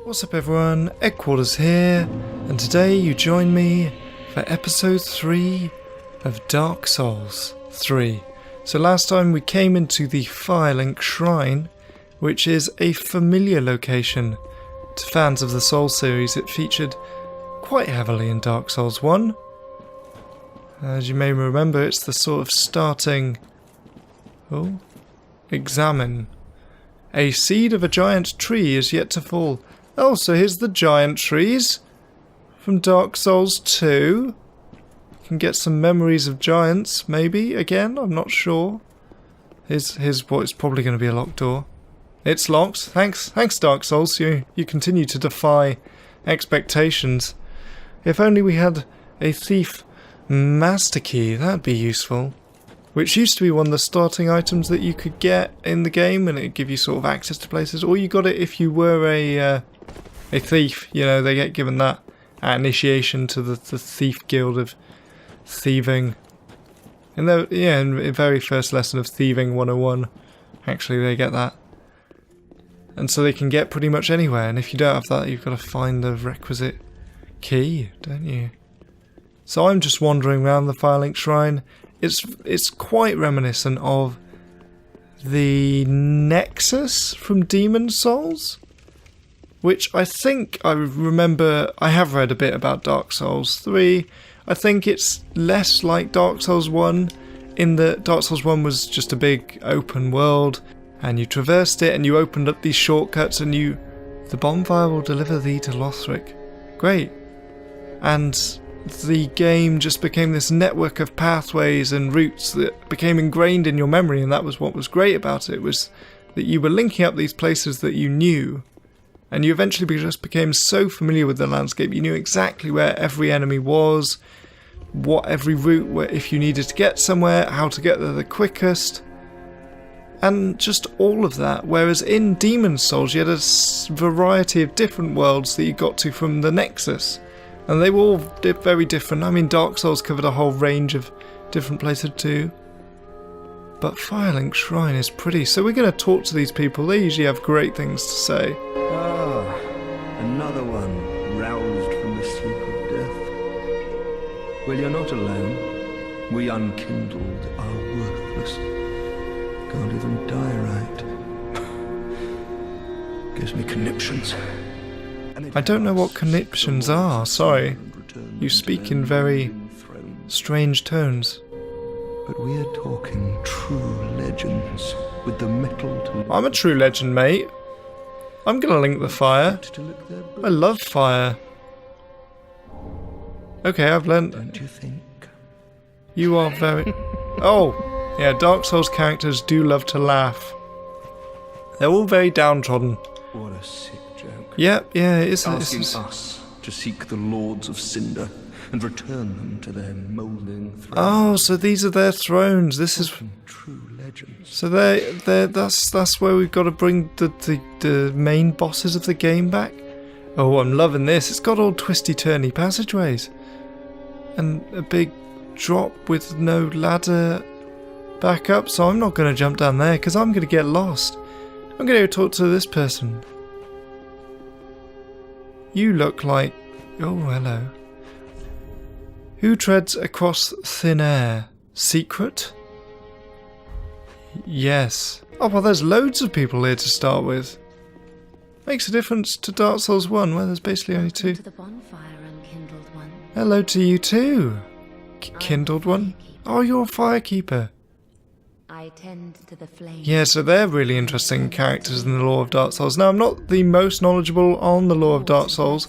What's up everyone, Headquarters here, and today you join me for episode 3 of Dark Souls 3. So last time we came into the Chainlink Shrine, which is a familiar location to fans of the Souls series. It featured quite heavily in Dark Souls 1. As you may remember, it's the sort of starting... Examine. A seed of a giant tree is yet to fall. Oh, so here's the giant trees from Dark Souls 2. You can get some memories of giants, maybe, again, I'm not sure. Here's what is probably going to be a locked door. It's locked. Thanks Dark Souls, you continue to defy expectations. If only we had a thief master key, that'd be useful. Which used to be one of the starting items that you could get in the game, and it'd give you sort of access to places. Or you got it if you were a thief, you know, they get given that at initiation to the Thief Guild of Thieving. In the very first lesson of Thieving 101, actually they get that. And so they can get pretty much anywhere, and if you don't have that, you've got to find the requisite key, don't you? So I'm just wandering around the Chainlink Shrine. It's quite reminiscent of the Nexus from Demon Souls, which I think I remember. I have read a bit about Dark Souls 3. I think it's less like Dark Souls 1, in that Dark Souls 1 was just a big open world, and you traversed it and you opened up these shortcuts, and the bonfire will deliver thee to Lothric. Great. And the game just became this network of pathways and routes that became ingrained in your memory, and that was what was great about it, was that you were linking up these places that you knew, and you eventually just became so familiar with the landscape, you knew exactly where every enemy was, what every route, where if you needed to get somewhere, how to get there the quickest, and just all of that. Whereas in Demon Souls you had a variety of different worlds that you got to from the Nexus, and they were all very different. I mean, Dark Souls covered a whole range of different places too. But Chainlink Shrine is pretty, so we're going to talk to these people. They usually have great things to say. Ah, another one roused from the sleep of death. Well, you're not alone. We unkindled are worthless. Can't even die right. Gives me conniptions. I don't know what conniptions are, sorry. You speak in very strange tones. But we are talking true legends with the metal to... I'm a true legend, mate. I'm gonna link the fire. I love fire. Okay, I've learnt. Don't you think? You are very... Oh! Yeah, Dark Souls characters do love to laugh. They're all very downtrodden. What a sick joke. Yep, yeah, it is. Asking us to seek the Lords of Cinder and return them to their moulding thrones. Oh, so these are their thrones. This is true legends. So that's where we've got to bring the main bosses of the game back. Oh, I'm loving this. It's got all twisty-turny passageways, and a big drop with no ladder back up. So I'm not going to jump down there because I'm going to get lost. I'm going to go talk to this person. You look like... Oh, hello. Who treads across thin air? Secret? Yes. Oh, well, there's loads of people here to start with. Makes a difference to Dark Souls 1, where there's basically only 2. To the bonfire, unkindled one. Hello to you too, kindled one. Oh, you're a firekeeper. I tend to the flame. Yeah, so they're really interesting characters in the lore of Dark Souls. Now, I'm not the most knowledgeable on the lore of Dark Souls,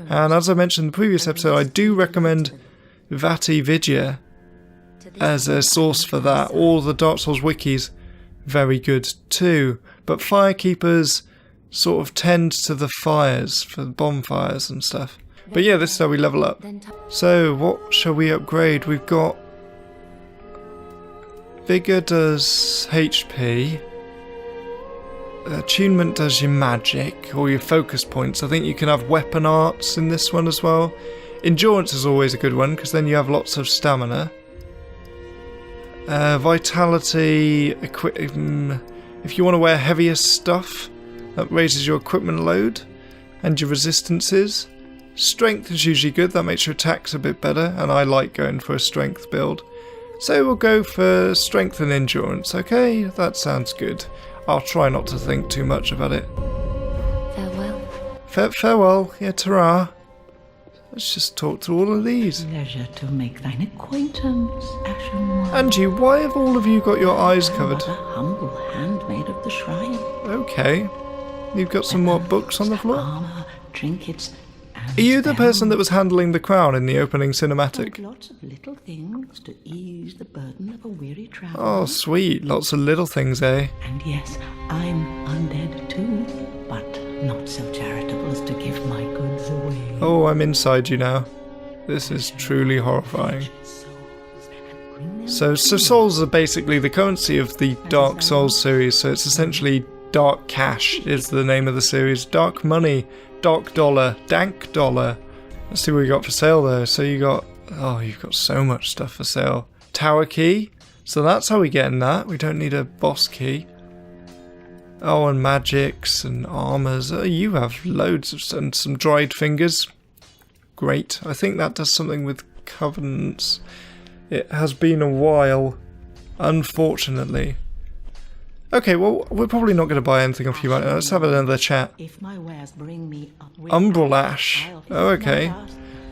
and as I mentioned in the previous episode, I do recommend Vati Vidya as a source for that. All the Dark Souls wikis, very good too. But firekeepers sort of tend to the fires, for bonfires and stuff. But yeah, this is how we level up. So, what shall we upgrade? We've got... Vigor does HP. Attunement does your magic, or your focus points. I think you can have weapon arts in this one as well. Endurance is always a good one, because then you have lots of stamina. Vitality, if you want to wear heavier stuff, that raises your equipment load. and your resistances. Strength is usually good, that makes your attacks a bit better, and I like going for a strength build. So we'll go for strength and endurance, okay? That sounds good. I'll try not to think too much about it. Farewell. Farewell, yeah, ta-ra. Let's just talk to all of these. Pleasure to make thine acquaintance, Ashen One. Angie, why have all of you got your eyes covered? A humble handmaid of the shrine. Okay. You've got some more books on the floor? Armor, trinkets, and Are you the person that was handling the crown in the opening cinematic? lots of little things to ease the burden of a weary traveler. Oh, sweet. Lots of little things, eh? And yes, I'm undead too, but not so charitable as to give my goods away. Oh, I'm inside you now. This is truly horrifying. So souls are basically the currency of the Dark Souls series, so it's essentially Dark Cash is the name of the series. Dark Money, Dark Dollar, Dank Dollar. Let's see what we got for sale though. So you've got so much stuff for sale. Tower Key, so that's how we get in that. We don't need a boss key. Oh, and magics and armors. Oh, you have loads of and some dried fingers. Great. I think that does something with covenants. It has been a while, unfortunately. Okay, well, we're probably not going to buy anything off you right now. Let's have another chat. If my wares bring me up with Umbral Ash. Oh, okay.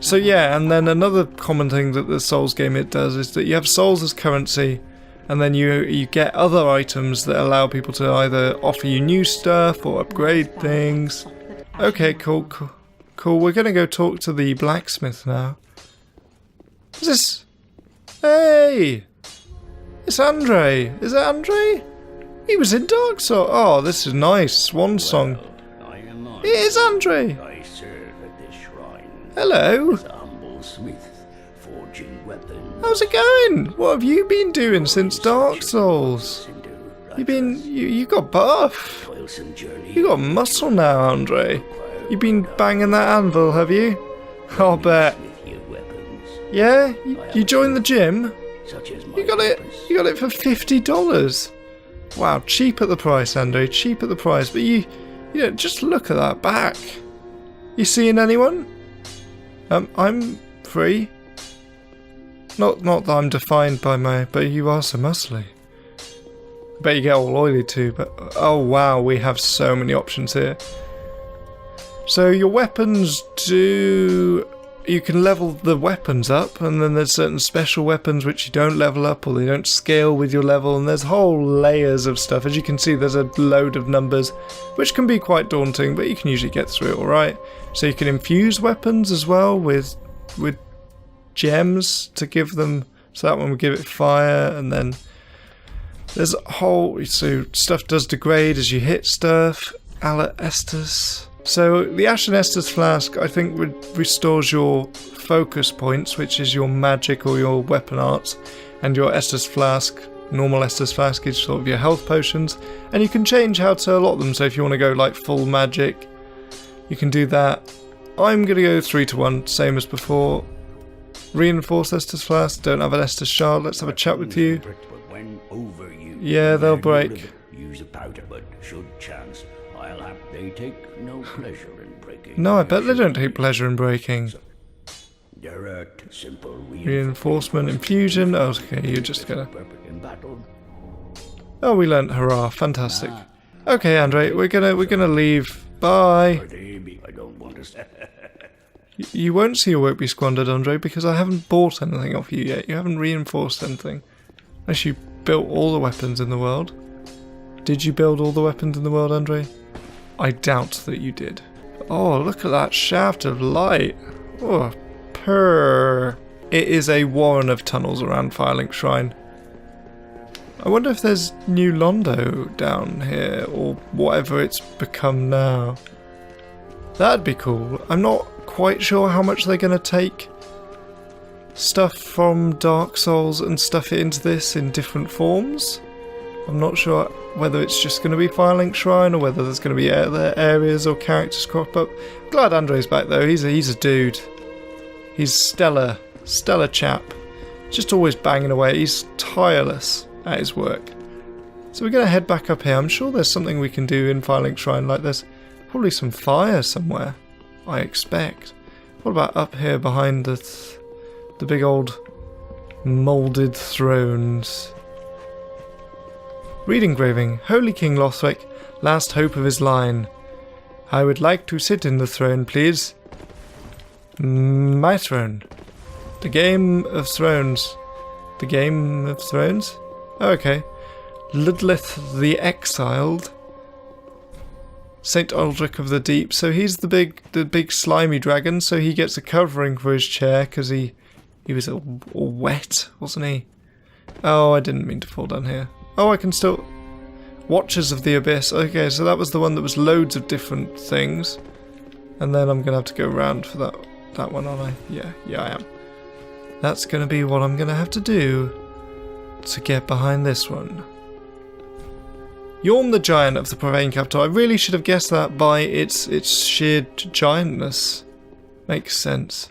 So yeah, and then another common thing that the Souls game it does is that you have souls as currency, and then you get other items that allow people to either offer you new stuff or upgrade things. Okay, cool. We're going to go talk to the blacksmith now. Is this... Hey! It's Andre. Is it Andre? He was in Dark Souls. Oh, this is nice. Swan song. It is Andre. I serve at this shrine. Hello. As a humble smith, forging weapons. How's it going? What have you been doing since Dark Souls? You got buff. Toilsome journey. You got muscle now, Andre. You've been banging that anvil, have you? I'll bet. Yeah? You joined the gym? Such as You got it for $50. Wow, cheap at the price, Andre. Cheap at the price. But you know, just look at that back. You seeing anyone? I'm free. Not that I'm defined by my, but you are so muscly. I bet you get all oily too, but oh wow, we have so many options here. So your weapons do... You can level the weapons up, and then there's certain special weapons which you don't level up or they don't scale with your level, and there's whole layers of stuff. As you can see, there's a load of numbers, which can be quite daunting, but you can usually get through it alright. So you can infuse weapons as well with gems to give them, so that one will give it fire, and then there's a whole... So stuff does degrade as you hit stuff. Ala Estus. So the Ashen Estus Flask, I think, restores your focus points, which is your magic or your weapon arts, and your Estus Flask, normal Estus Flask, is sort of your health potions, and you can change how to allot them. So if you want to go like full magic, you can do that. I'm going to go 3-to-1, same as before. Reinforced Estus Flask, don't have an Estus Shard, let's have a chat with you. Yeah, they'll break. Use a powder, but should chance, they take no pleasure in breaking. No, I bet they don't take pleasure in breaking. Direct, simple reinforcement, infusion. Oh, okay, you're just gonna... Oh, we learnt hurrah, fantastic. Okay, Andre, we're gonna leave. Bye. I don't want to. You won't see your work be squandered, Andre, because I haven't bought anything off you yet. You haven't reinforced anything. Unless you built all the weapons in the world. Did you build all the weapons in the world, Andre? I doubt that you did. Oh, look at that shaft of light. Oh, purr. It is a warren of tunnels around Firelink Shrine. I wonder if there's New Londo down here, or whatever it's become now. That'd be cool. I'm not quite sure how much they're going to take stuff from Dark Souls and stuff it into this in different forms. I'm not sure whether it's just going to be Firelink Shrine or whether there's going to be other areas or characters crop up. Glad Andre's back though. He's a dude. He's stellar chap. Just always banging away. He's tireless at his work. So we're going to head back up here. I'm sure there's something we can do in Firelink Shrine. Like there's probably some fire somewhere. I expect. What about up here behind the big old moulded thrones? Reed engraving. Holy King Lothric, last hope of his line. I would like to sit in the throne, please. My throne. The Game of Thrones. The Game of Thrones? Oh, okay. Ludleth the Exiled. Saint Aldrich of the Deep. So he's the big slimy dragon, so he gets a covering for his chair because he was all wet, wasn't he? Oh, I didn't mean to fall down here. Oh, I can still... Watchers of the Abyss. Okay, so that was the one that was loads of different things. And then I'm going to have to go around for that one, aren't I? Yeah, I am. That's going to be what I'm going to have to do to get behind this one. Yorm the Giant of the Profane Capital. I really should have guessed that by its sheer giantness. Makes sense.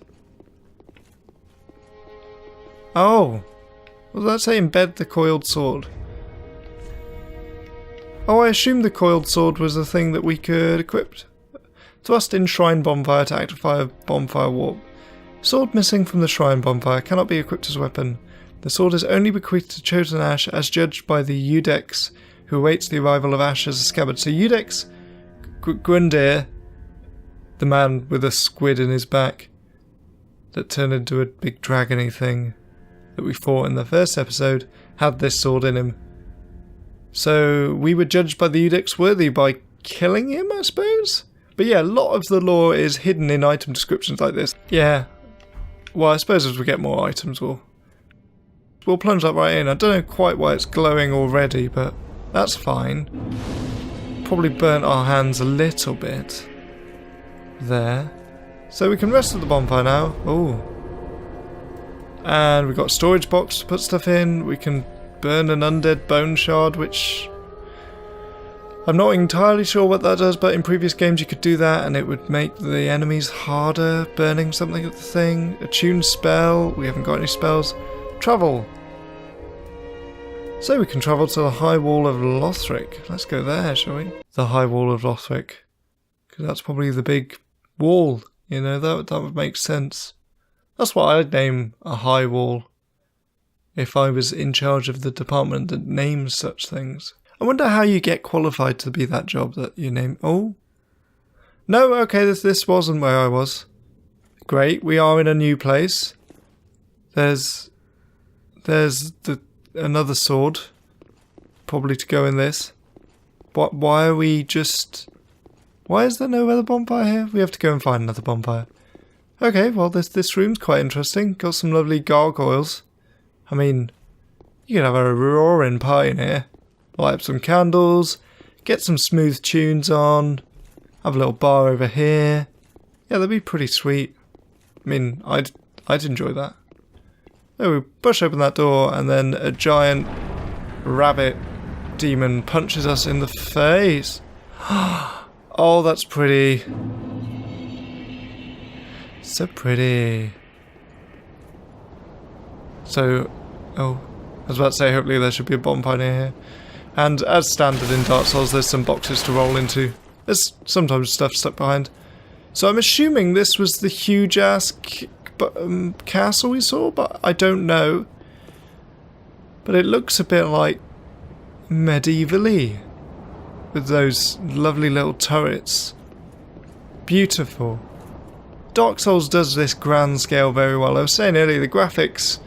Oh. What did that say? Embed the coiled sword. Oh, I assumed the coiled sword was a thing that we could equip. Thrust in Shrine Bonfire to activate a bonfire warp. Sword missing from the Shrine Bonfire cannot be equipped as a weapon. The sword is only bequeathed to chosen Ash as judged by the Eudex, who awaits the arrival of Ash as a scabbard. So Eudex Gwyndir, the man with a squid in his back that turned into a big dragony thing that we fought in the first episode, had this sword in him. So we were judged by the Eudex worthy by killing him, I suppose? But yeah, a lot of the lore is hidden in item descriptions like this. Yeah. Well, I suppose as we get more items, we'll plunge that right in. I don't know quite why it's glowing already, but that's fine. Probably burnt our hands a little bit. There. So we can rest at the bonfire now. Oh. And we've got a storage box to put stuff in. We can burn an undead bone shard, which I'm not entirely sure what that does, but in previous games you could do that and it would make the enemies harder burning something at the thing. Attune spell. We haven't got any spells. Travel. So we can travel to the High Wall of Lothric. Let's go there, shall we? The High Wall of Lothric. Because that's probably the big wall, you know, that would make sense. That's what I'd name a high wall if I was in charge of the department that names such things. I wonder how you get qualified to be that job that you name. Oh. No, okay, this wasn't where I was. Great, we are in a new place. There's another sword. Probably to go in this. Why is there no other bonfire here? We have to go and find another bonfire. Okay, well this room's quite interesting. Got some lovely gargoyles. I mean, you could have a roaring party in here. Light up some candles, get some smooth tunes on, have a little bar over here. Yeah, that'd be pretty sweet. I mean, I'd enjoy that. So we push open that door and then a giant rabbit demon punches us in the face. Oh, that's pretty. So pretty. So, oh, I was about to say hopefully there should be a bonfire near here. And as standard in Dark Souls, there's some boxes to roll into. There's sometimes stuff stuck behind. So I'm assuming this was the huge-ass castle we saw, but I don't know. But it looks a bit like medieval-y, with those lovely little turrets. Beautiful. Dark Souls does this grand scale very well. I was saying earlier, the graphics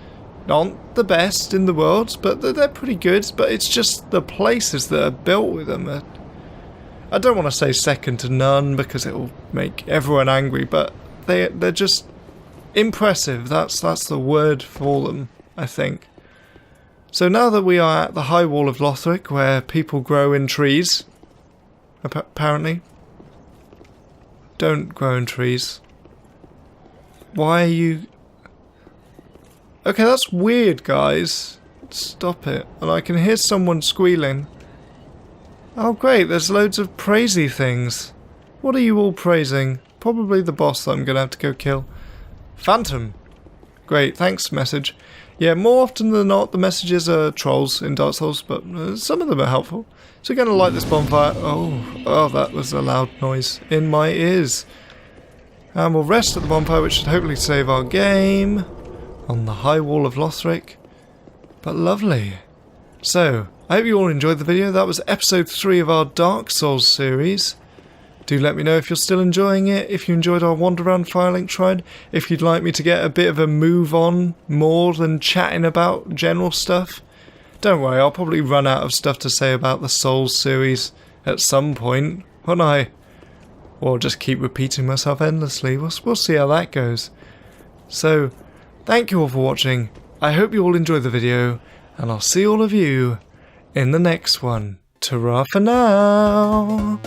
aren't the best in the world, but they're pretty good. But it's just the places that are built with them. I don't want to say second to none because it'll make everyone angry, but they're just impressive. That's the word for them, I think. So now that we are at the High Wall of Lothric, where people grow in trees, apparently. Don't grow in trees. Why are you... Okay, that's weird, guys. Stop it. And I can hear someone squealing. Oh, great, there's loads of praisey things. What are you all praising? Probably the boss that I'm going to have to go kill. Phantom. Great, thanks, message. Yeah, more often than not, the messages are trolls in Dark Souls, but some of them are helpful. So we're going to light this bonfire. Oh, that was a loud noise in my ears. And we'll rest at the bonfire, which should hopefully save our game on the high wall of Lothric. But lovely. So, I hope you all enjoyed the video. That was episode 3 of our Dark Souls series. Do let me know if you're still enjoying it, if you enjoyed our wander around Firelink Shrine, if you'd like me to get a bit of a move on more than chatting about general stuff. Don't worry, I'll probably run out of stuff to say about the Souls series at some point, won't I? Or just keep repeating myself endlessly. We'll see how that goes. So, thank you all for watching. I hope you all enjoyed the video, and I'll see all of you in the next one. Ta-ra for now!